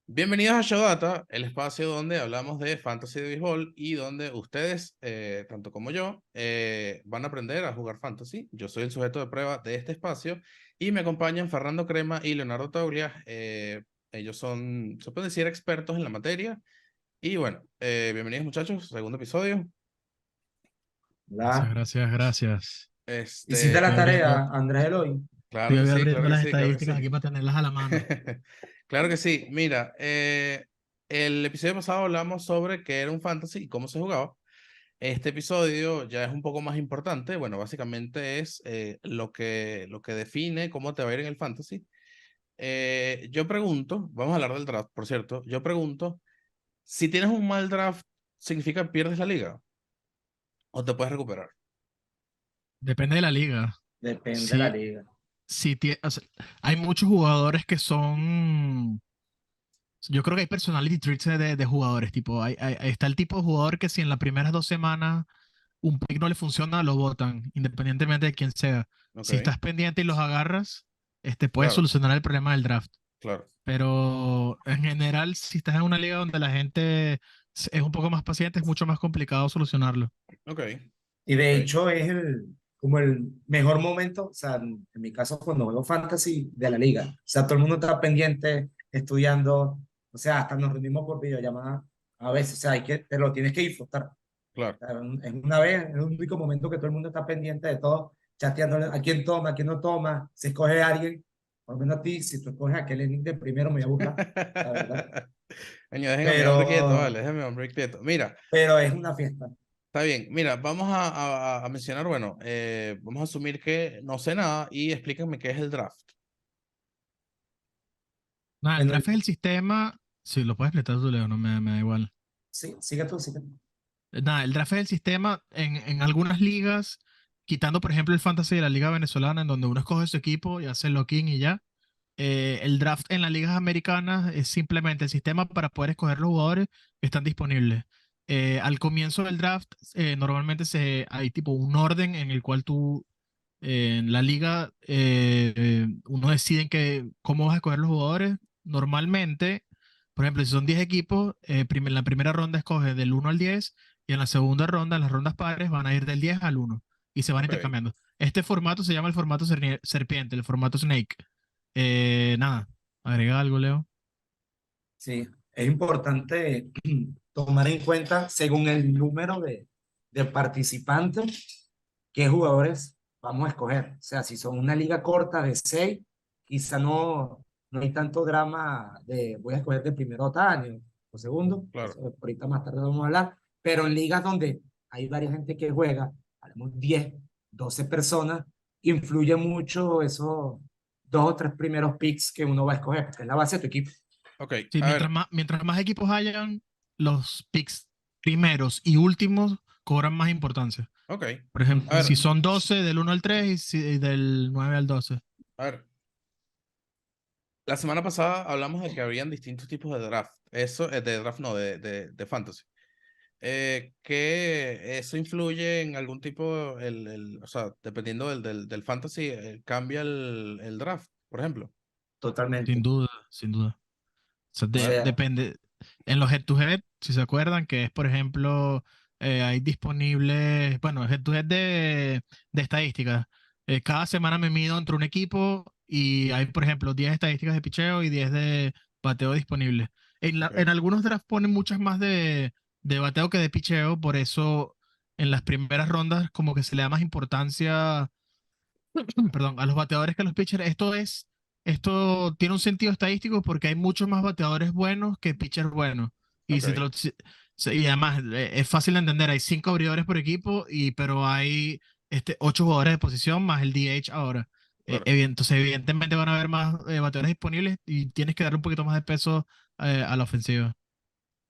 Bienvenidos a Showdata, el espacio donde hablamos de fantasy de béisbol y donde ustedes, tanto como yo, van a aprender a jugar fantasy. Yo soy el sujeto de prueba de este espacio y me acompañan Fernando Crema y Leonardo Taulia. Ellos son, se puede decir, expertos en la materia. Y bueno, bienvenidos muchachos, segundo episodio. Gracias, La, gracias, gracias. ¿Hiciste Este, Estoy la abriendo, tarea, Andrés Eloy? claro que estoy sí, claro abriendo que las sí, claro que estadísticas sí. aquí para tenerlas a la mano. Claro que sí. Mira, el episodio pasado hablamos sobre qué era un fantasy y cómo se jugaba. Este episodio ya es un poco más importante. Bueno, básicamente es lo que define cómo te va a ir en el fantasy. Yo pregunto, vamos a hablar del draft, por cierto. Yo pregunto, si tienes un mal draft, ¿significa que pierdes la liga o te puedes recuperar? Depende de la liga. Depende de la Si, liga. o sea, hay muchos jugadores que son. Yo creo que hay personality traits de jugadores. Tipo, está el tipo de jugador que si en las primeras 2 semanas un pick no le funciona, lo botan, independientemente de quién sea. Ok, Si estás pendiente y los agarras, puedes claro, solucionar el problema del draft. claro. Pero en general, si estás en una liga donde la gente es un poco más paciente, es mucho más complicado solucionarlo. Ok, Y de ok. hecho es como el mejor momento, o sea, en mi caso cuando juego fantasy de la liga. O sea, todo el mundo está pendiente, estudiando, o sea, hasta nos reunimos por videollamada a veces, o sea, te lo tienes que disfrutar. Claro. O sea, es una vez, es el único momento que todo el mundo está pendiente de todo, chateando a quién toma, a quién no toma, se escoge a alguien, por lo menos a ti, si tú escoges a aquel Enigma de primero me voy a burlar, la verdad. Coño, dejen a mi hombre quieto, Pero, vale, dejen a mi hombre quieto. Mira, pero es una fiesta. está bien. Mira, vamos a mencionar, bueno, vamos a asumir que no sé nada y explícame qué es el draft. Nada, el Bueno, draft es el sistema. Sí, lo puedes explicar tú, Leo, no me da igual. sí, sigue tú, sigue tú. Nada, el draft es el sistema en algunas ligas, quitando por ejemplo el fantasy de la liga venezolana, en donde uno escoge su equipo y hace el lock-in y ya. El draft en las ligas americanas es simplemente el sistema para poder escoger los jugadores que están disponibles. Al comienzo del draft, normalmente hay tipo un orden en el cual tú, en la liga, uno decide cómo vas a escoger los jugadores. Normalmente, por ejemplo, si son 10 equipos, en la primera ronda escoge del 1 al 10 y en la segunda ronda, las rondas pares van a ir del 10 al 1 y se van Ok. intercambiando. Este formato se llama el formato serpiente, el formato Snake. Nada, agrega algo, Leo. Sí, es importante tomar en cuenta, según el número de participantes, qué jugadores vamos a escoger. O sea, si son una liga corta de 6, quizá no hay tanto drama de voy a escoger de primero Otani o segundo. Claro. Eso ahorita más tarde vamos a hablar. Pero en ligas donde hay varias gente que juega, hablamos 10, 12 personas, influye mucho esos 2 o 3 primeros picks que uno va a escoger, porque es la base de tu equipo. Ok, Sí, a ver, mientras más equipos hayan, los picks primeros y últimos cobran más importancia. ok. Por ejemplo, A si ver, son 12 del 1 al 3 y del 9 al 12. a ver. La semana pasada hablamos de que habían distintos tipos de draft. Eso, de draft no, de fantasy. Que eso influye en algún tipo, o sea, dependiendo del fantasy, cambia el draft, por ejemplo. Totalmente. Sin duda, sin duda. O sea, O A ver, sea, depende. En los head-to-head, si se acuerdan, que es, por ejemplo, hay disponibles, bueno, head-to-head de estadísticas. Cada semana me mido entre un equipo y hay, por ejemplo, 10 estadísticas de picheo y 10 de bateo disponibles. En ok, algunos drafts ponen muchas más de bateo que de picheo, por eso en las primeras rondas como que se le da más importancia, perdón, a los bateadores que a los pitchers. Esto tiene un sentido estadístico porque hay muchos más bateadores buenos que pitchers buenos. Y, ok, y además es fácil de entender, hay 5 abridores por equipo, pero hay 8 jugadores de posición más el DH ahora. claro. Entonces, evidentemente van a haber más bateadores disponibles y tienes que darle un poquito más de peso a la ofensiva.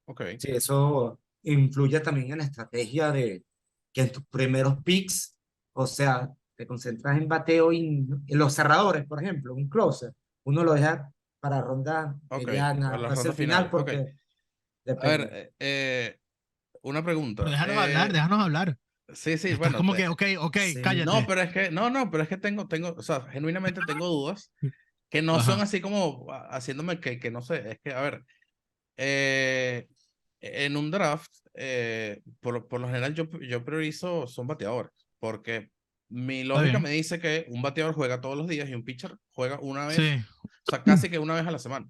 Ok, sí, eso influye también en la estrategia de que en tus primeros picks, o sea, te concentras en bateo y en los cerradores, por ejemplo, un closer, uno lo deja para ronda ok. Para mediana, las hacia el rondas final, finales. Ok. porque A ver, depende. una Pero pregunta. déjanos hablar. Sí, sí, Estás bueno, como que, ok, ok, Sí, no, cállate. pero es que, no, pero es que o sea, genuinamente tengo dudas que no son Ajá. así como haciéndome que no sé, es que, a ver. En un draft, por lo general yo priorizo son bateadores, porque mi Está lógica bien. me dice que un bateador juega todos los días y un pitcher juega una vez, Sí. o sea, casi que una vez a la semana.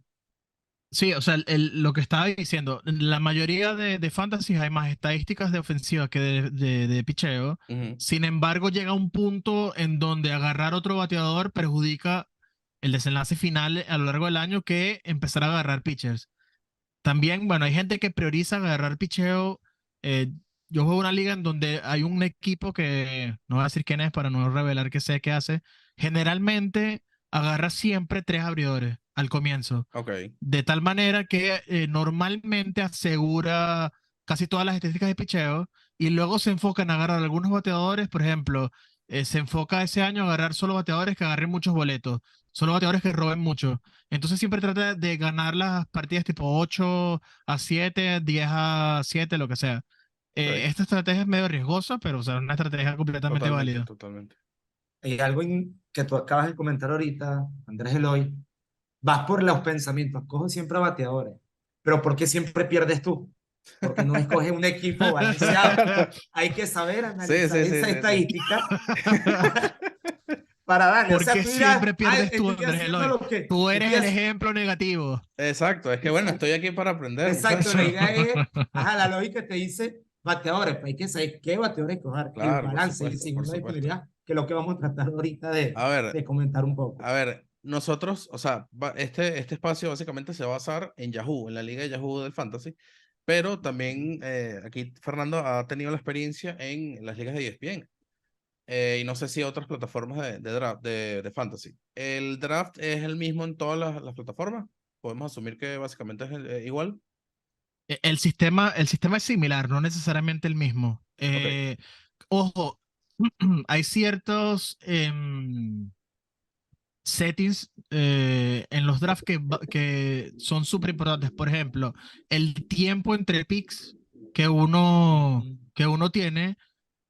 Sí, o sea, lo que estaba diciendo, la mayoría de fantasy hay más estadísticas de ofensiva que de picheo. Ujú. Sin embargo, llega un punto en donde agarrar otro bateador perjudica el desenlace final a lo largo del año que empezar a agarrar pitchers. También, bueno, hay gente que prioriza agarrar picheo. eh, yo juego una liga en donde hay un equipo que, no voy a decir quién es para no revelar qué sé qué hace, generalmente agarra siempre tres abridores al comienzo. Ok, De tal manera que normalmente asegura casi todas las estadísticas de picheo y luego se enfoca en agarrar algunos bateadores. Por ejemplo, se enfoca ese año a agarrar solo bateadores que agarren muchos boletos, solo bateadores que roben mucho. Entonces siempre trata de ganar las partidas tipo 8-7, 10-7, lo que sea. ok, Esta estrategia es medio riesgosa, pero o sea, es una estrategia completamente totalmente, válida. totalmente. Hay algo que tú acabas de comentar ahorita, Andrés Eloy, vas por los pensamientos, cojo siempre a bateadores, pero ¿por qué siempre pierdes tú? Porque no escoges un equipo balanceado. Hay que saber Sí, analizar sí, sí, esa sí, sí. estadística para darle. O sea, Porque tú dirás, siempre ah, pierdes tú, estoy Andrés haciendo Eloy. lo que, Tú estoy eres el haciendo. ejemplo negativo. Exacto, es que bueno, Exacto, estoy aquí para aprender, exacto, la muchachos. idea es, ajá, la lógica te dice bateadores, pues hay que saber qué bateadores coger, el Claro, por balance y supuesto, por segunda supuesto. disponibilidad, que es lo que vamos a tratar ahorita A ver, de comentar un poco. nosotros, o sea, este espacio básicamente se va a basar en Yahoo, en la liga de Yahoo del Fantasy, pero también aquí Fernando ha tenido la experiencia en las ligas de ESPN. Y no sé si otras plataformas de draft, de fantasy. ¿El draft es el mismo en todas las plataformas? Podemos asumir que básicamente es igual. El sistema es similar, no necesariamente el mismo. Ok, Ojo, hay ciertos settings en los drafts que son súper importantes. Por ejemplo, el tiempo entre picks que uno tiene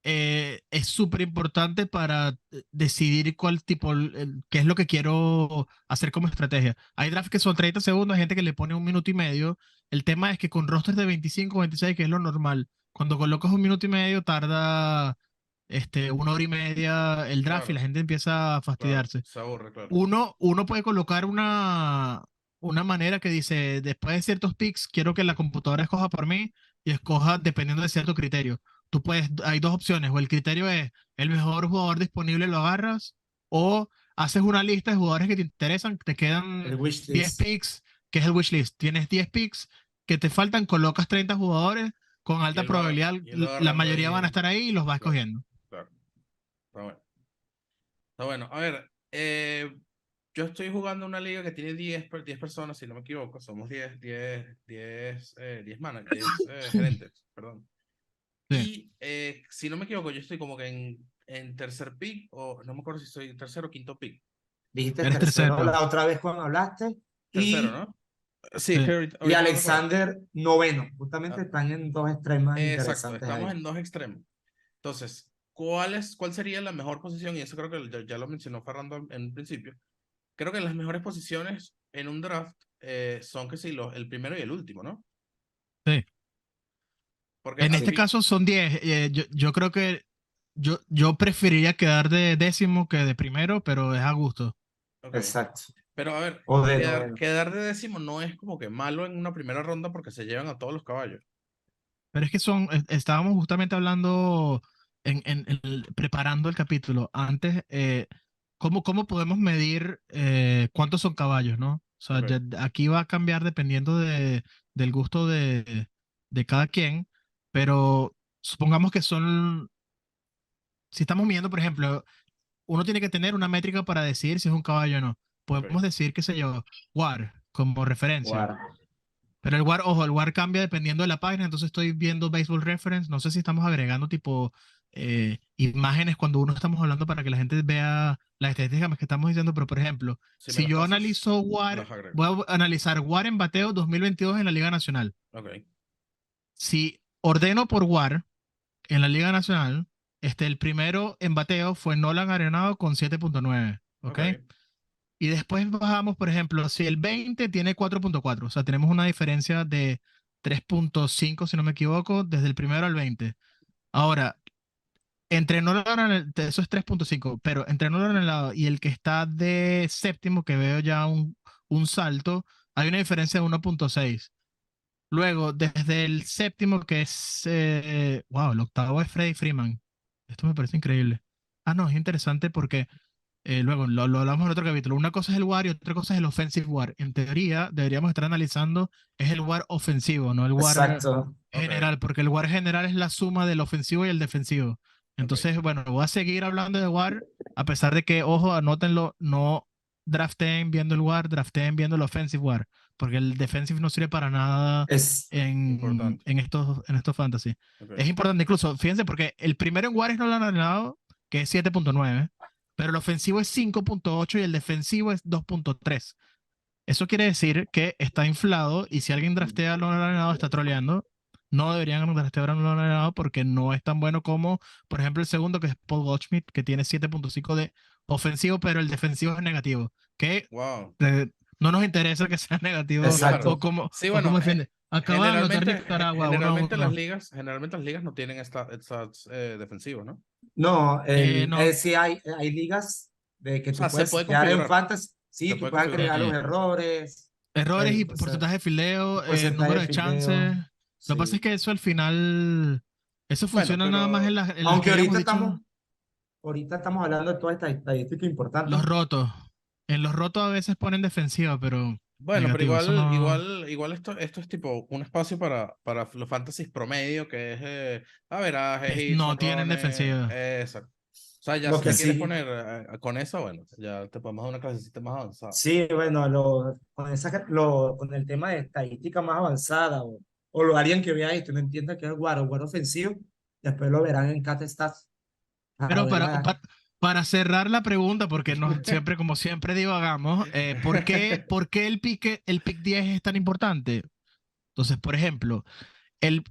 es súper importante para decidir cuál tipo, qué es lo que quiero hacer como estrategia. Hay drafts que son 30 segundos, hay gente que le pone 1 minuto y medio. El tema es que con rosters de 25 o 26, que es lo normal, cuando colocas 1 minuto y medio tarda 1 hora y media el draft y la claro, gente empieza a claro. fastidiarse. Se aburre, claro. Uno puede colocar una manera que dice, después de ciertos picks, quiero que la computadora escoja por mí y escoja dependiendo de cierto criterio. Hay dos opciones, o el criterio es el mejor jugador disponible lo agarras, o haces una lista de jugadores que te interesan, te quedan El 10 wishlist. picks, que es el wishlist. Tienes 10 picks que te faltan, colocas 30 jugadores, con Y alta él va, probabilidad y él va la agarrando mayoría van a ahí. estar ahí y los va Claro, escogiendo. claro. Está bueno. Está bueno. A ver, yo estoy jugando una liga que tiene 10 personas, si no me equivoco. Somos 10 gerentes, perdón. Sí. Y si no me equivoco, yo estoy como que en tercer pick, o no me acuerdo si soy tercero o quinto pick. Dijiste Eres tercero tercero. la otra vez cuando hablaste Tercero, y, ¿no? Sí, es que Sí. y ahorita no me acuerdo. Alexander noveno. Justamente Ah, están en dos extremas exacto, interesantes estamos ahí. en dos extremos. Entonces, ¿cuál sería la mejor posición? Y eso creo que ya lo mencionó Fernando en un principio. Creo que las mejores posiciones en un draft son que sí, el primero y el último, ¿no? Sí. Porque En al este Sí, fin, caso son 10. Yo creo que yo preferiría quedar de décimo que de primero, pero es a gusto. ok. exacto. Pero a ver, O de quedar, noveno. quedar de décimo no es como que malo en una primera ronda porque se llevan a todos los caballos. Pero es que estábamos justamente hablando, preparando el capítulo. Antes, ¿cómo podemos medir cuántos son caballos, ¿no? O sea, Ok, aquí va a cambiar dependiendo del gusto de cada quien, pero supongamos que si estamos midiendo, por ejemplo, uno tiene que tener una métrica para decidir si es un caballo o no. ok. Podemos decir, qué sé yo, WAR como referencia. Guarda. Pero el WAR, ojo, el WAR cambia dependiendo de la página. Entonces estoy viendo Baseball Reference. No sé si estamos agregando tipo imágenes cuando uno estamos hablando para que la gente vea las estadísticas que estamos diciendo. Pero por ejemplo, Si me si las yo pasas, analizo te WAR, las agrego. voy a analizar WAR en bateo 2022 en la Liga Nacional. Ok, Si ordeno por WAR en la Liga Nacional, el primero en bateo fue Nolan Arenado con 7.9, ¿ok? ok. Y después bajamos, por ejemplo, si el 20 tiene 4.4, o sea, tenemos una diferencia de 3.5, si no me equivoco, desde el primero al 20. Ahora, entre Nolan, eso es 3.5, pero entre Nolan anhelado y el que está de séptimo, que veo ya un salto, hay una diferencia de 1.6. Luego, desde el séptimo, que es, wow, el octavo es Freddie Freeman. Esto me parece increíble. Ah, no, es interesante porque luego lo hablamos en otro capítulo. Una cosa es el WAR y otra cosa es el offensive WAR. En teoría, deberíamos estar analizando es el WAR ofensivo, no el WAR Exacto. Ok, general, porque el WAR general es la suma del ofensivo y el defensivo. ok. Entonces, bueno, voy a seguir hablando de WAR, a pesar de que, ojo, anótenlo, no drafteen viendo el WAR, drafteen viendo el offensive WAR, porque el defensive no sirve para nada Es, Importante. en estos fantasy. Ok. Es importante incluso, fíjense, porque el primero en WAR es Nolan Arenado, que es 7.9, pero el ofensivo es 5.8 y el defensivo es 2.3. Eso quiere decir que está inflado y si alguien draftea a Nolan Arenado está troleando. No deberían draftear a Nolan Arenado porque no es tan bueno como, por ejemplo, el segundo, que es Paul Goldschmidt, que tiene 7.5 de ofensivo, pero el defensivo es negativo. Que Wow. eh, no nos interesa que sea negativo Claro. exacto. Sí, o bueno, como defiende. Acaba de anotar Nicaragua 1 a generalmente las ligas no tienen stats defensivos, ¿no? No, No, sí hay ligas de que O tú sea, se puedes puede setear en configurar, Fantasy. Sí, se tú puede puedes configurar. agregar los errores, errores y o sea, porcentaje de fildeo, porcentaje número de de fildeo. chances. Lo que pasa es Sí. que eso al final, eso Bueno, funciona nada más pero en las que Aunque hayamos dicho. ahorita estamos hablando de toda esta estadística importante. Los rotos. En los rotos a veces ponen defensiva, pero Bueno, pero negativo. Eso no. igual esto es tipo un espacio para los fantasies promedio, que es averajes, hits, No tienen honrones, defensiva. exacto. O sea, ya Lo si que te quieres sí, poner con eso, bueno, ya te podemos dar una clasecita más avanzada. sí, bueno, con el tema de estadística más avanzada alguien que vea esto y no entienda qué es el War ofensivo, después lo verán en Cat Stats. A Pero ver, para cerrar la pregunta, porque siempre, como siempre divagamos, por qué el pick 10 es tan importante? Entonces, por ejemplo, el,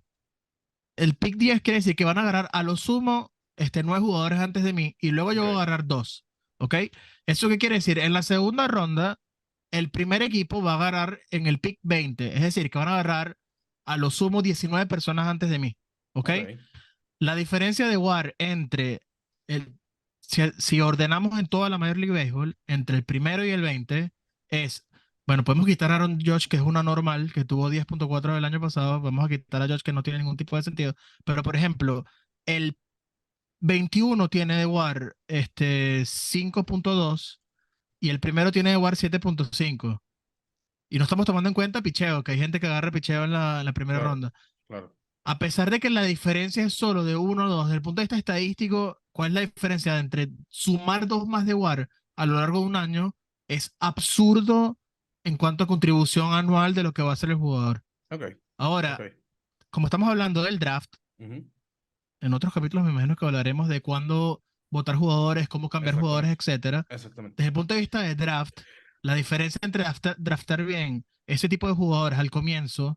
el pick 10 quiere decir que van a agarrar a lo sumo 9 jugadores antes de mí y luego yo voy a Ok, agarrar 2. ¿Ok? ¿Eso qué quiere decir? En la segunda ronda, el primer equipo va a agarrar en el pick 20. Es decir, que van a agarrar a lo sumo 19 personas antes de mí. ¿Ok? ok, La diferencia de WAR el, si ordenamos en toda la Major League Baseball, entre el primero y el 20, es, bueno, podemos quitar a Aaron Judge, que es una normal, que tuvo 10.4 el año pasado, vamos a quitar a Judge, que no tiene ningún tipo de sentido, pero por ejemplo, el 21 tiene de WAR 5.2 y el primero tiene de WAR 7.5. Y no estamos tomando en cuenta picheo, que hay gente que agarra picheo en la primera claro, ronda. claro. A pesar de que la diferencia es solo de 1 o 2, desde el punto de vista estadístico, ¿cuál es la diferencia entre sumar 2 más de WAR a lo largo de un año? Es absurdo en cuanto a contribución anual de lo que va a hacer el jugador. Ok, ok. Ahora, como estamos hablando del draft, Ujú, en otros capítulos me imagino que hablaremos de cuándo votar jugadores, cómo cambiar jugadores, exactamente, etcétera. exactamente. Desde el punto de vista de draft, la diferencia entre draftar bien ese tipo de jugadores al comienzo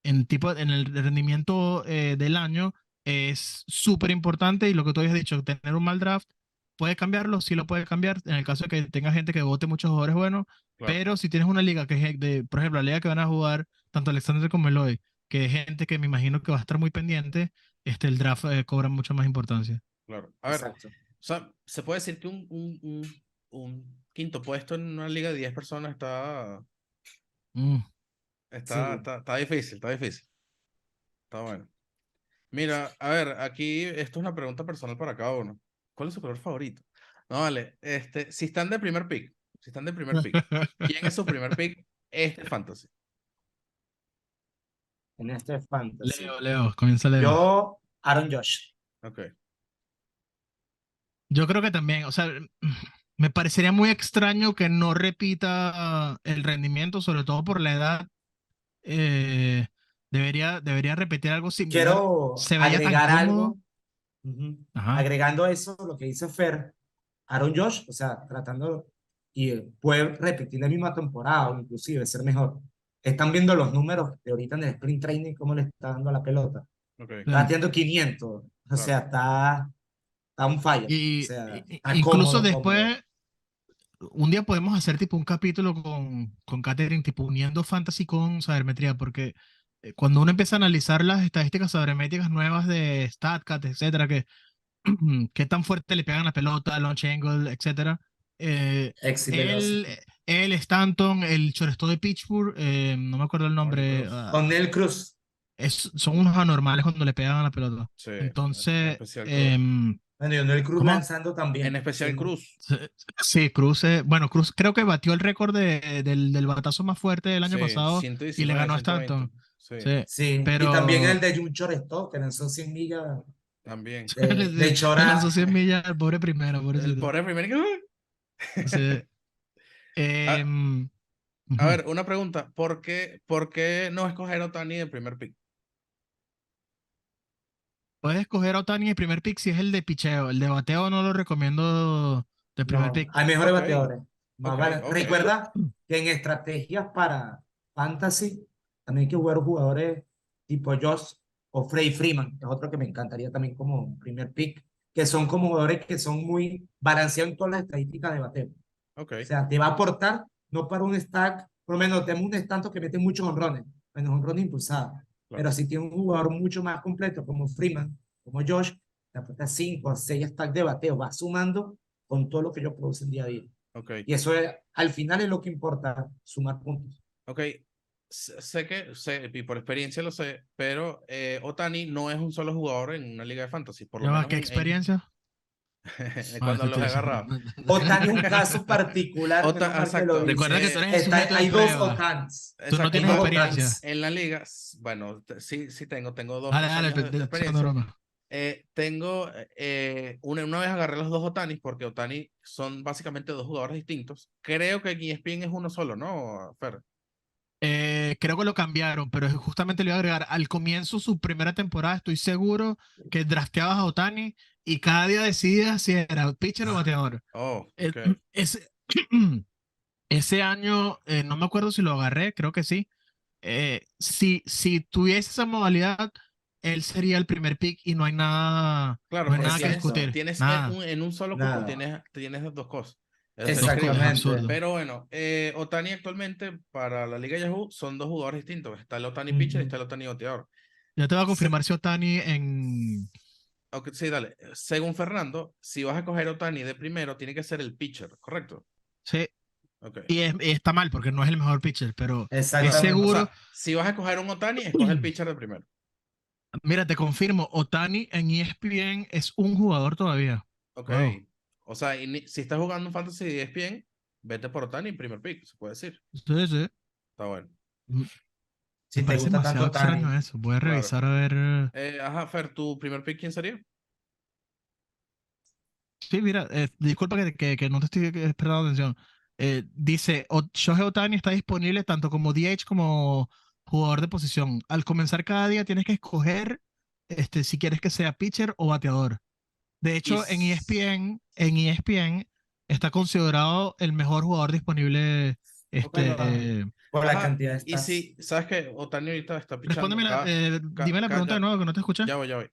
en el rendimiento del año es súper importante y lo que tú habías dicho, tener un mal draft puede cambiarlo, sí lo puede cambiar en el caso de que tenga gente que vote muchos jugadores buenos, Claro, pero si tienes una liga que es por ejemplo, la liga que van a jugar tanto Alexander como Eloy, que es gente que me imagino que va a estar muy pendiente, el draft cobra mucha más importancia. claro. A ver, exacto. o sea, se puede decir que un quinto puesto en una liga de 10 personas Mm. Sí, está difícil, está difícil. Está bueno. Mira, a ver, aquí esto es una pregunta personal para cada uno. ¿Cuál es su color favorito? No, vale, si están de primer pick, si están de primer pick, ¿quién es su primer pick? Este fantasy. en este fantasy. Leo, comienza Leo. Yo, Aaron Josh. Ok, Yo creo que también, o sea, me parecería muy extraño que no repita el rendimiento, sobre todo por la edad. eh, debería repetir algo similar. Quiero Se veía tan agregar cómodo. algo, ujú, Ajá. agregando eso, lo que dice Fer, Aaron Josh, o sea, tratando y puede repetir la misma temporada o inclusive ser mejor. Están viendo los números de ahorita en el sprint training, cómo le está dando a la pelota. ok, Sí. Está haciendo 500, o sea, claro. está un fire, o Y, sea, y- está incluso cómodo, cómodo. después, un día podemos hacer tipo un capítulo con Catherine, tipo uniendo fantasy con sabermetría, porque cuando uno empieza a analizar las estadísticas sabermétricas nuevas de StatCat, etcétera, que qué tan fuerte le pegan la pelota, launch angle, etcétera. Exit Él, velocity. él, Stanton, el shortstop de Pittsburgh, no me acuerdo el Tony nombre, Cruz. Con Neil Cruz. son unos anormales cuando le pegan a la pelota. Sí, en Entonces, especial Cruz. Bueno, y Neil Cruz ¿cómo? lanzando En también. especial Cruz. Sí, sí, Cruz, bueno, Cruz creo que batió el récord del batazo más fuerte del año Sí, pasado y le 119, ganó a 120. Stanton. Sí, Sí, Sí, y también el pero de Jun Shortstop, que lanzó 100 millas también. de le lanzó Chora. 100 millas al pobre primero, El pobrecito. pobre primer. Sí. A, Em, a ujú. ver, una pregunta. ¿Por qué no escoger a Otani de primer pick? Puedes escoger a Otani de primer pick si es el de picheo. El de bateo no lo recomiendo de primer No, pick. hay mejores Ok, bateadores. ok, ok. Recuerda que en estrategias para fantasy también hay que jugar jugadores tipo Josh o Freddie Freeman, que es otro que me encantaría también como primer pick, que son como jugadores que son muy balanceados en todas las estadísticas de bateo. O Ok, sea, te va a aportar no para un stack, por lo menos tenemos un tanto que mete muchos honrones, menos honrones impulsados. claro. Pero si tiene un jugador mucho más completo como Freeman, como Josh, te aporta 5 o 6 stacks de bateo, va sumando con todo lo que ellos producen día a día. Ok, Y eso es, al final es lo que importa, sumar puntos. ok. Sé, y por experiencia lo sé, pero Otani no es un solo jugador en una liga de fantasy, por lo Ya va, menos ¿qué experiencia? Ah, cuando los he mentira, sí. agarrado. Otani es un caso particular, menos mal que lo Exacto. Recuerda que tú dices. eres el sujeto de Hay dos prueba. Otanis. Tú no Exacto. Hay tienes dos No, experiencia. Otanis. en la liga, bueno, sí tengo Dale, dos dale, años de estoy haciendo experiencia. broma. Tengo, una vez agarré los dos Otanis porque Otani son básicamente dos jugadores distintos. Creo que en ESPN es uno solo, ¿no, Fer? Creo que lo cambiaron, pero justamente le iba a agregar, al comienzo su primera temporada, estoy seguro que drafteabas a Otani y cada día decidías si era pitcher o bateador. Oh, Eh, ok. ese, ese año, no me acuerdo si lo agarré, creo que sí. Si tuviese esa modalidad, él sería el primer pick y Claro, no hay porque nada que Exacto. discutir. tienes Nada, en un solo cupo, Nada. tienes dos cosas. Eso sería dos cosas, es genial. Exactamente. absurdo. Pero bueno, Otani actualmente para la Liga Yahoo son dos jugadores distintos. Está el Otani pitcher y Ujú. está el Otani bateador. Ya te voy a Se- confirmar si Otani en... ok, sí, dale. Según Fernando, si vas a coger Otani de primero, tiene que ser el pitcher, ¿correcto? Sí, Ok. y está mal porque no es el mejor pitcher, pero es Claro, o Exactamente. seguro. sea, si vas a coger un Otani, escoge el pitcher de primero. Mira, te confirmo, Otani en ESPN es un jugador todavía. Ok. Wow. O sea, si estás jugando un Fantasy de ESPN, vete por Otani, primer pick, se puede decir. Sí, sí. Está bueno. Me Si te parece gusta demasiado tanto extraño Tani. eso. Voy a Claro. revisar a ver. Ajá, Fer, ¿tu primer pick quién sería? Sí, mira, disculpa que no te estoy prestando atención. Dice, Shohei Ohtani está disponible tanto como DH como jugador de posición. Al comenzar cada día tienes que escoger si quieres que sea pitcher o bateador. De Y, hecho, en ESPN está considerado el mejor jugador disponible. Bueno, por la ajá, cantidad de y stats. si, ¿sabes que Otani ahorita está pichando? Respóndeme dime la pregunta de nuevo que no te escuché. Ya voy, ya voy.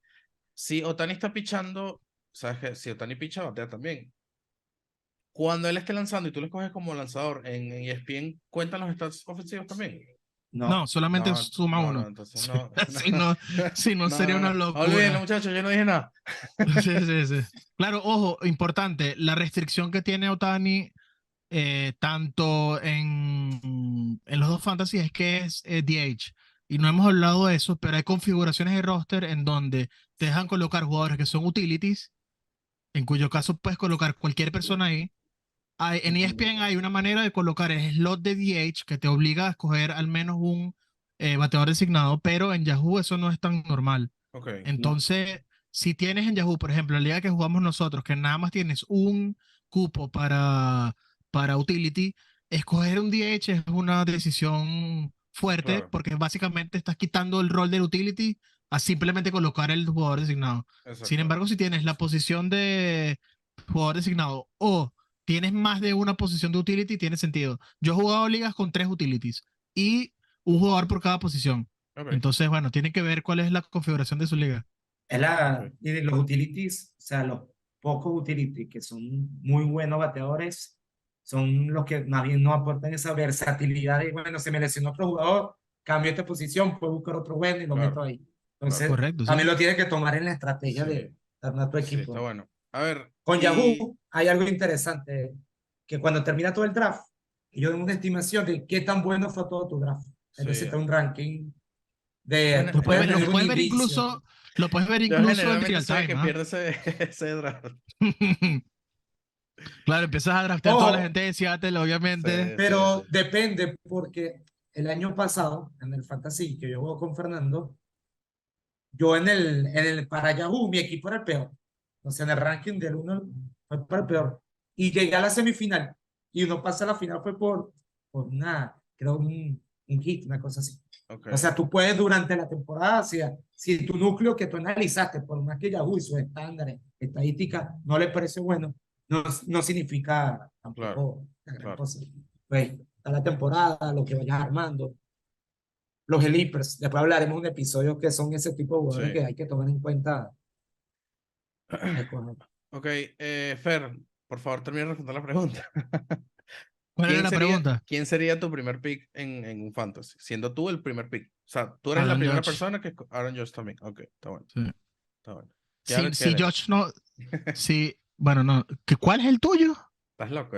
Si Otani está pichando, ¿sabes que si Otani picha, batea también? Cuando él esté lanzando y tú lo escoges como lanzador en ESPN, ¿cuentan los stats ofensivos también? No. No, solamente No, suma no, no, uno. entonces no, no, Si no, si no no, sería no, una no. Olvídenlo, locura. muchachos, yo no dije nada. Sí, sí, sí. Claro, ojo, importante, la restricción que tiene Otani tanto en los dos fantasy es que es DH. Y no hemos hablado de eso, pero hay configuraciones de roster en donde te dejan colocar jugadores que son utilities, en cuyo caso puedes colocar cualquier persona ahí. En ESPN hay una manera de colocar el slot de DH que te obliga a escoger al menos un bateador designado, pero en Yahoo eso no es tan normal. Ok, No. Entonces, si tienes en Yahoo, por ejemplo, la liga que jugamos nosotros, que nada más tienes un cupo para utility, escoger un DH es una decisión fuerte claro, porque básicamente estás quitando el rol del utility a simplemente colocar el jugador designado. Sin exacto. embargo, si tienes la posición de jugador designado o tienes más de una posición de utility, tiene sentido. Yo he jugado ligas con 3 utilities y un jugador por cada posición. Ok, Entonces, bueno, tiene que ver cuál es la configuración de su liga. ok. Y de los utilities, o sea, los pocos utilities que son muy buenos bateadores, son los que más bien no aportan esa versatilidad de, bueno, se me lesionó otro jugador, cambio esta posición, puedo buscar otro bueno y lo meto Claro, ahí. claro. Entonces, Correcto, sí. también lo tienes que tomar en la estrategia Sí, de armar tu sí, está equipo. bueno. A ver, Con y Yahoo hay algo interesante, que cuando termina todo el draft, ellos dan una estimación de qué tan bueno fue todo tu draft. Es sí, decir, te da un ranking de, yo, tú puedes Lo tener un puedes ver indicio. incluso, lo puedes ver yo incluso en generalmente real soy el time, que ¿ah? pierde ese draft. Claro, empiezas a draftear toda la Ojo, gente de Seattle, obviamente. Sí, sí, sí. pero depende porque el año pasado, en el Fantasy que yo juego con Fernando, yo para Yahoo, mi equipo era el peor. O sea, en el ranking del uno fue para el peor. Y llegué a la semifinal. Y uno pasa a la final fue por creo un hit, una cosa así. Ok, O sea, tú puedes durante la temporada, si tu núcleo que tú analizaste, por más que Yahoo y sus estándares, estadísticas, no le parece bueno, no significa claro, tampoco la gran claro. cosa. Pues, a la temporada, lo que vayas armando, los Helipers. Después hablaremos de un episodio que son ese tipo de jugadores Sí. que hay que tomar en cuenta a escoger. Ok, Fer, por favor, termina de responder la pregunta. ¿Cuál era la pregunta? ¿Quién sería tu primer pick en un fantasy? Siendo tú el primer pick. O sea, tú eres la Aaron primera Judge. persona que... Aaron Judge también. Ok, está bueno, Sí. está bueno. Si, si Chévere. Judge no, si, bueno, no, ¿cuál es el tuyo? Estás loco,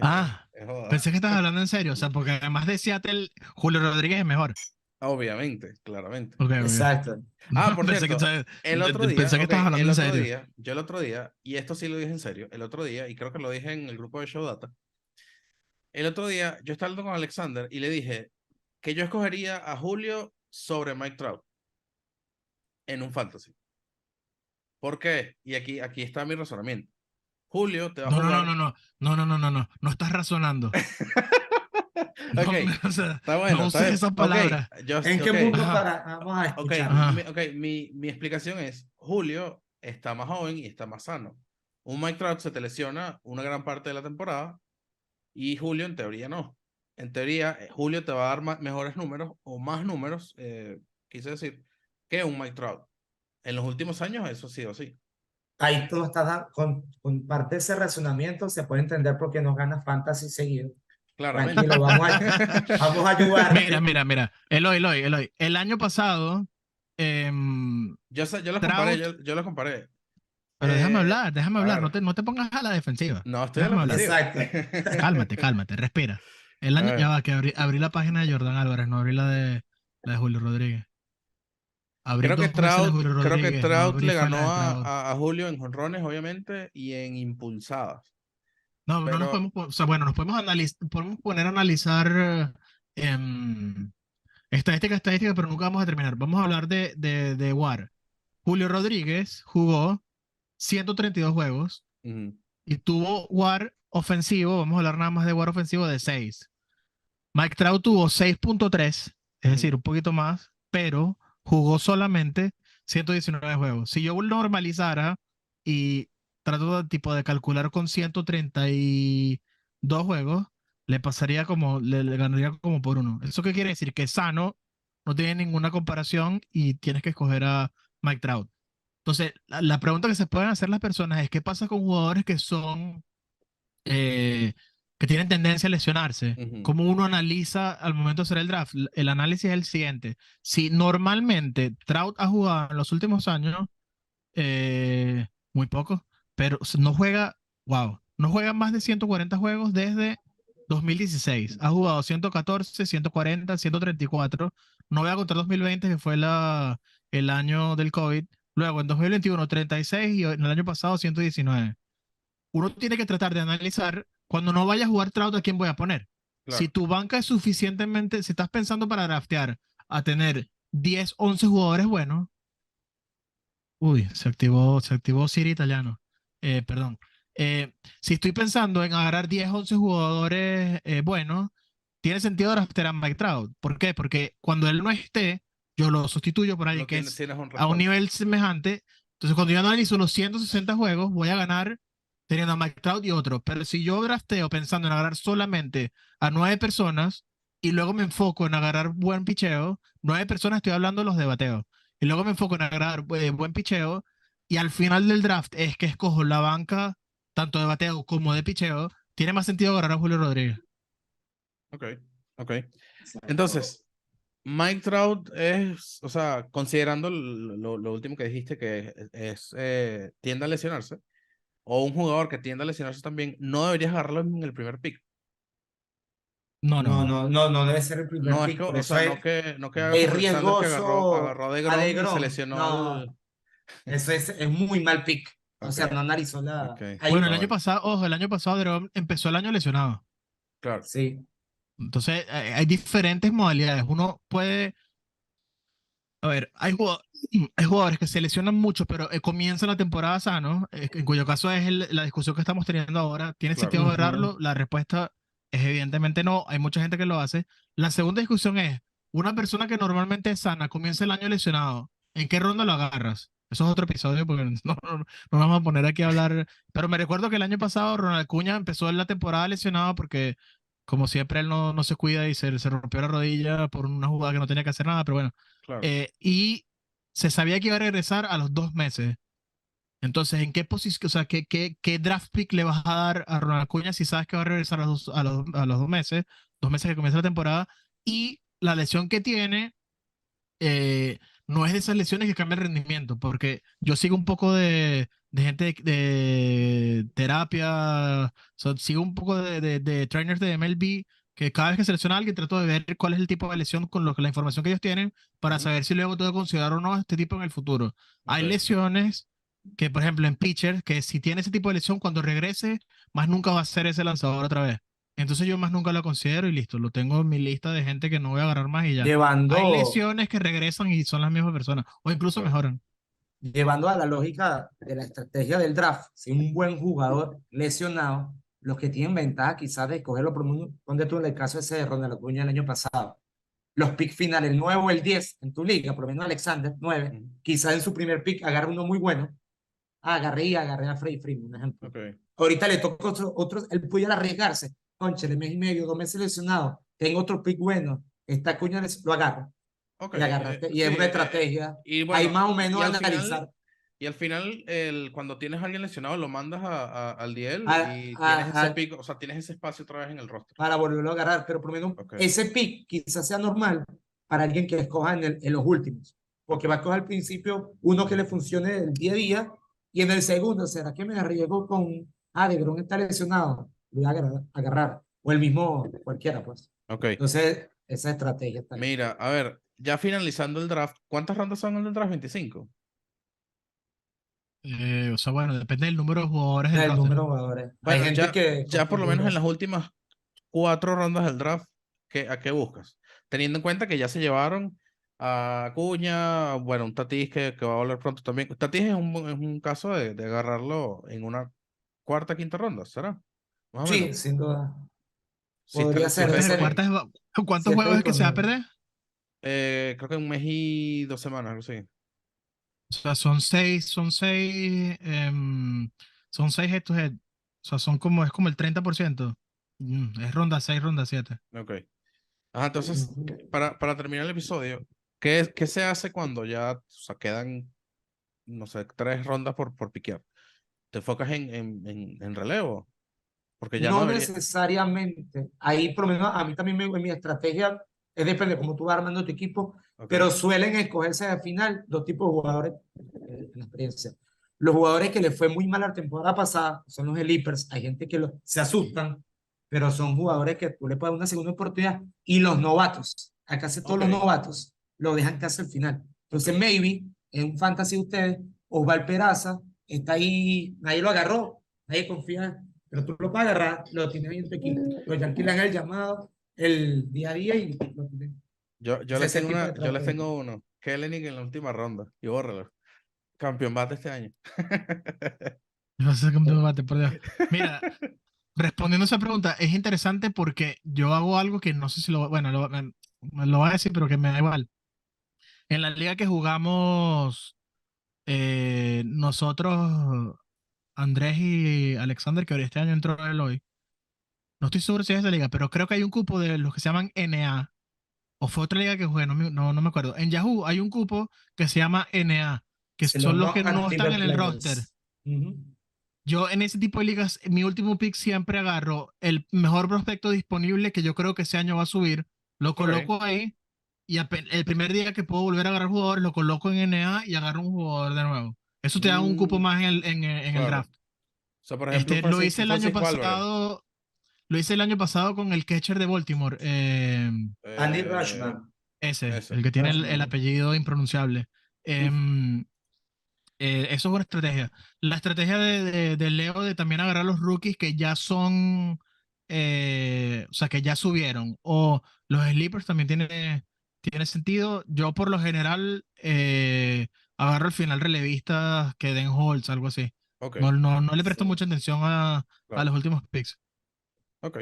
Ah, es joda. pensé que estabas hablando en serio, o sea, porque además de Seattle, Julio Rodríguez es mejor. Obviamente, claramente. Ok, ok. Exacto. Ah, por Pensé que, cierto, el otro día, pensé que ok, estabas hablando en serio. yo el otro día, y esto sí lo dije en serio, el otro día, y creo que lo dije en el grupo de Show Data, el otro día yo estaba hablando con Alexander y le dije que yo escogería a Julio sobre Mike Trout en un fantasy. ¿Por qué? Y aquí está mi razonamiento. Julio te va a No, no, no, jugar. no, no, no, no, no, no, no, no estás razonando. Ok, No, o sea, está bueno, no está uses bien. esa Ok, palabra. ¿En qué ok, mundo Ajá, vamos a ok, escuchar? ajá. mi explicación es, Julio está más joven y está más sano. Un Mike Trout se te lesiona una gran parte de la temporada y Julio en teoría no. En teoría, Julio te va a dar mejores números o más números, quise decir, que un Mike Trout. En los últimos años eso ha sido así. Ahí todo está con parte de ese razonamiento, se puede entender por qué nos gana Fantasy seguido. Claramente. Tranquilo, vamos a Mira, ayudarte. mira, mira. Eloy. El año pasado, Yo los comparé, Trout, yo los comparé. pero déjame A hablar, ver, no te pongas a la defensiva. no estoy a la Déjame hablar. ofensiva. Exacto. Cálmate, respira. El A año, ya ver, va, que abrí la página de Jordan Álvarez, no abrí la de Julio Rodríguez. Abrí dos veces la de Julio Creo que Rodríguez, no Trout abrí le fue la ganó de Trout. a Julio en jonrones, obviamente, y en impulsadas. No, no nos Pero, podemos, o sea, bueno, nos podemos poner a analizar estadística, pero nunca vamos a terminar. Vamos a hablar de WAR. Julio Rodríguez jugó 132 juegos mm, y tuvo WAR ofensivo, vamos a hablar nada más de WAR ofensivo de 6. Mike Trout tuvo 6.3, es mm, decir, un poquito más, pero jugó solamente 119 juegos. Si yo normalizara y trato de, tipo de calcular con 132 juegos, le pasaría como, le ganaría como por uno. ¿Eso qué quiere decir? Que sano no tiene ninguna comparación y tienes que escoger a Mike Trout. Entonces, la pregunta que se pueden hacer las personas es, ¿qué pasa con jugadores que son eh, que tienen tendencia a lesionarse? ujú, ¿Cómo uno analiza al momento de hacer el draft? El análisis es el siguiente. Si normalmente Trout ha jugado en los últimos años, muy poco, pero no juega, wow, no juega más de 140 juegos desde 2016. Ha jugado 114, 140, 134. No voy a contar 2020, que fue el año del COVID. Luego en 2021, 36 y en el año pasado, 119. Uno tiene que tratar de analizar cuando no vaya a jugar Trout a quién voy a poner. Si claro. tu banca es suficientemente, si estás pensando para draftear a tener 10, 11 jugadores buenos, uy, se activó Siri italiano. Perdón. Si estoy pensando en agarrar 10, 11 jugadores buenos, tiene sentido draftear a Mike Trout. ¿Por qué? Porque cuando él no esté, yo lo sustituyo por alguien No que es tienes un a un respaldo. nivel semejante. Entonces, cuando yo analizo los 160 juegos, voy a ganar teniendo a Mike Trout y otro. Pero si yo drafteo pensando en agarrar solamente a 9 personas y luego me enfoco en agarrar buen picheo, 9 personas estoy hablando de los de bateo, y luego me enfoco en agarrar buen picheo y al final del draft es que escojo la banca tanto de bateo como de picheo, tiene más sentido agarrar a Julio Rodríguez. Ok, ok. Entonces, Mike Trout es, o sea, considerando lo último que dijiste que tiende a lesionarse, o un jugador que tiende a lesionarse también, no deberías agarrarlo en el primer pick. No, no, No, no. no, no, no debe ser el primer No es que, pick, por o eso sea, no que haga es como Alexander que riesgoso agarró a a DeGrom y se DeGrom. lesionó al. No, eso es muy mal pick. O Ok, sea, no analizó ok. Bueno, ahí, el Ah, año bueno, pasado, ojo, el año pasado DeGrom empezó el año lesionado. claro, sí. Entonces, hay diferentes modalidades. Uno puede, a ver, hay jugadores que se lesionan mucho, pero comienzan la temporada sano, en cuyo caso es la discusión que estamos teniendo ahora. ¿Tiene claro. sentido Ujú. agarrarlo? La respuesta es evidentemente no. Hay mucha gente que lo hace. La segunda discusión es, una persona que normalmente es sana, comienza el año lesionado, ¿en qué ronda lo agarras? Eso es otro episodio porque no nos vamos a poner aquí a hablar. Pero me recuerdo que el año pasado Ronald Acuña empezó la temporada lesionado porque, como siempre, él no se cuida y se rompió la rodilla por una jugada que no tenía que hacer nada, pero bueno. Claro. Y se sabía que iba a regresar a los 2 meses. Entonces, ¿en qué posición, o sea, qué draft pick le vas a dar a Ronald Acuña si sabes que va a regresar a los 2 meses que comienza la temporada? Y la lesión que tiene no es de esas lesiones que cambia el rendimiento, porque yo sigo un poco de gente de terapia, sigo un poco de trainers de MLB, que cada vez que selecciona a alguien trato de ver cuál es el tipo de lesión con la información que ellos tienen para Ujú, saber si luego tengo que considerar o no a este tipo en el futuro. ok, Hay lesiones que, por ejemplo, en pitcher, que si tiene ese tipo de lesión, cuando regrese, más nunca va a ser ese lanzador otra vez. Entonces yo más nunca lo considero y listo, lo tengo en mi lista de gente que no voy a agarrar más y ya. Hay Llevando, lesiones que regresan y son las mismas personas, o incluso claro. mejoran. llevando a la lógica de la estrategia del draft, si un buen jugador lesionado, los que tienen ventaja quizás de escogerlo, por donde tú en el caso ese de Ronald Acuña el año pasado, los picks finales, el 9 o el 10 en tu liga, por lo menos Alexander, 9, Ujú, quizás en su primer pick agarre uno muy bueno. Agarré a Freddy Freeman, un ejemplo. ok, Ahorita le toca otro, él pudiera arriesgarse. Conchale, mes y medio, 2 meses lesionado. Tengo otro pick bueno. Esta cuña lo agarra. ok. Y agarraste. Y Sí, es una estrategia. y Ahí bueno, más o y menos al final, analizar cuando tienes a alguien lesionado, lo mandas al DL a, y a, tienes ese a, pico, o sea, tienes ese espacio otra vez en el roster. para volverlo a agarrar. Pero por lo menos Ok, ese pick quizás sea normal para alguien que escoja en los últimos. ok, Porque va a coger al principio uno que le funcione el día a día. Y en el segundo, ¿será que me arriesgo con, De Grón está lesionado? Lo voy a agarrar. O el mismo, cualquiera, pues. ok. Entonces, esa estrategia está ahí. Mira, a ver, ya finalizando el draft, ¿cuántas rondas son en el draft? 25. O sea, bueno, depende del número de jugadores del El roster. número de jugadores. Hay Bueno, gente que ya por lo menos en configura. las últimas 4 rondas del draft, ¿a qué buscas? Teniendo en cuenta que ya se llevaron a Acuña, bueno, un Tatis que va a volver pronto también. Tatis es un caso de agarrarlo en una cuarta, quinta ronda, ¿será? Más o menos. Sí, sin duda. Si, Podría si ser, ¿Cuántas, debe ustedes ser, creen. cuántos si está juegos es que se va a disponible. perder? Creo que 1 mes y 2 semanas, algo así. O sea, son seis head to head. O sea, es como el 30%. Es ronda 6, ronda 7. Ok. Ajá, entonces, Ujú. para terminar el episodio, ¿qué se hace cuando ya, o sea, quedan, no sé, 3 rondas por piquear? ¿Te enfocas en relevo? Porque ya no No debería. necesariamente. Ahí, por lo menos, a mí también mi estrategia es depende de cómo tú vas armando tu equipo, Ok, pero suelen escogerse al final dos tipos de jugadores en la experiencia. Los jugadores que les fue muy mal la temporada pasada son los Elipers. Hay gente que se asustan, pero son jugadores que tú le puedes dar una segunda oportunidad. Y los novatos, acá casi todos ok, los novatos, lo dejan casi al final. ok. Entonces, maybe, en un fantasy de ustedes, Osval Peraza está ahí, nadie lo agarró, nadie confía, pero tú lo puedes agarrar, lo tienes ahí en tu equipo. Los Yankees le dan el llamado el día a día y lo tienes. Yo Ese les es el tengo tipo de yo les estrategia. tengo uno. Kellenic en la última ronda. Y bórralo. Campeón bate este año. No sé cómo te debate, por Dios. Mira, respondiendo a esa pregunta, es interesante porque yo hago algo que no sé si bueno, me lo voy a decir, pero que me da igual. En la liga que jugamos nosotros, Andrés y Alexander, que este año entró él hoy, no estoy seguro si es esa liga, pero creo que hay un cupo de los que se llaman NA, o fue otra liga que jugué, no me acuerdo. En Yahoo hay un cupo que se llama NA, que Si los son los no que no están active en el roster. players. Ujú. Yo en ese tipo de ligas, en mi último pick siempre agarro el mejor prospecto disponible que yo creo que ese año va a subir, lo Ok. coloco ahí y el primer día que puedo volver a agarrar jugadores, lo coloco en NA y agarro un jugador de nuevo. Eso te da un cupo Mm, más en el claro. O draft. sea, por ejemplo, un Lo hice el año Francisco Álvarez. pasado, lo hice el año pasado con el catcher de Baltimore, Andy Eh, Rushman. ese, ese. el que tiene el Rushman. apellido impronunciable. Uf, Em, Eso es una estrategia. La estrategia de Leo de también agarrar los rookies que ya son, o sea, que ya subieron, o los sleepers también tiene sentido. Yo por lo general agarro al final relevistas que den holds, algo así. ok, No le presto Sí. mucha atención a claro. los últimos picks. Ok,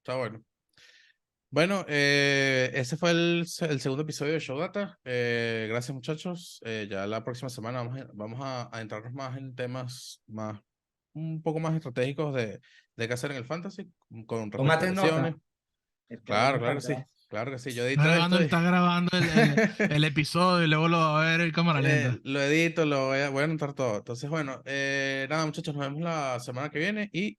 está bueno. Bueno, ese fue el segundo episodio de Show Data. Gracias, muchachos. Ya la próxima semana vamos a adentrarnos más en temas un poco más estratégicos de qué hacer en el fantasy, con respecto a Tómate lesiones. nota. El que va a Claro, claro que sí. encargar. Claro que sí. Yo edito esto y Está grabando el episodio y luego lo va a ver en cámara lenta. lo edito, voy a anotar todo. Entonces, bueno, nada, muchachos, nos vemos la semana que viene y